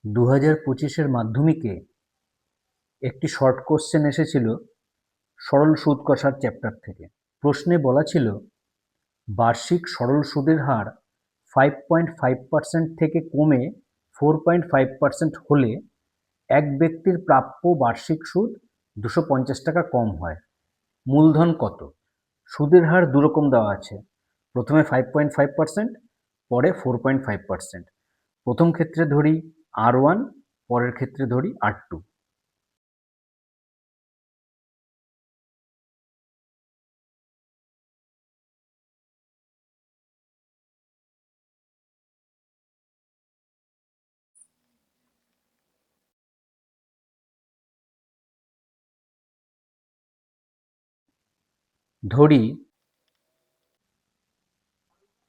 2025-এর মাধ্যমিকে একটি short question এসেছিল সরল সুদ কষার চ্যাপ্টার থেকে। প্রশ্নে বলা ছিল বার্ষিক সরল সুদের হার 5.5% থেকে কমে 4.5% হলে এক ব্যক্তির প্রাপ্য বার্ষিক সুদ 250 টাকা কম হয়। মূলধন কত? সুদের হার দুরকম দেওয়া আছে, প্রথমে 5.5%, পরে 4.5%। প্রথম ক্ষেত্রে ধরি R1, পরের ক্ষেত্রে ধরি R2। ধরি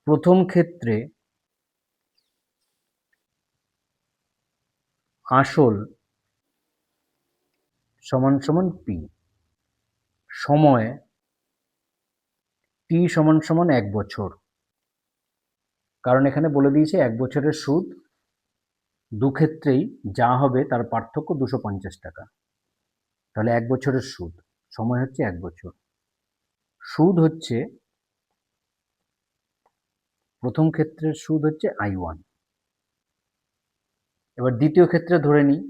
প্রথম ক্ষেত্রে আসল সমান সমান পি, সময় টি সমান সমান 1 বছর, কারণ এখানে বলে দিয়েছে 1 বছরের সুদ, দু ক্ষেত্রেই যা হবে তার পার্থক্য 250 টাকা। তাহলে 1 বছরের সুদ, সময় হচ্ছে 1 বছর। সুদ হচ্ছে, প্রথম ক্ষেত্রের সুদ হচ্ছে I1। এবার দ্বিতীয় ক্ষেত্রে ধরে নিই,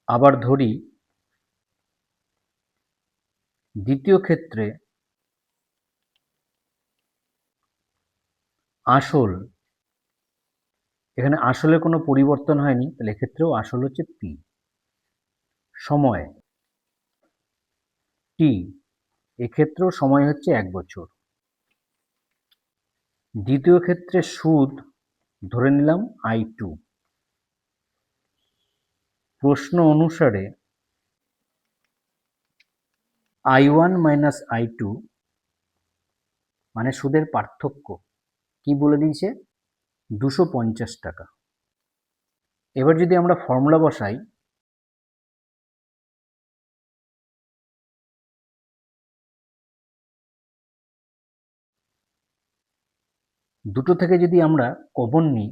আবার ধরি দ্বিতীয় ক্ষেত্রে আসল, এখানে আসলের কোনো পরিবর্তন হয়নি, তাহলে এক্ষেত্রেও আসল হচ্ছে পি, সময় টি, এক্ষেত্রেও সময় হচ্ছে 1 বছর। দ্বিতীয় ক্ষেত্রে সুদ ধরে নিলাম I2। প্রশ্ন অনুসারে I1 মাইনাস I2 মানে সুদের পার্থক্য কি বলে দিয়েছে? 250 টাকা। এবার যদি আমরা ফর্মুলা বসাই, দুটো থেকে যদি আমরা কমন নিই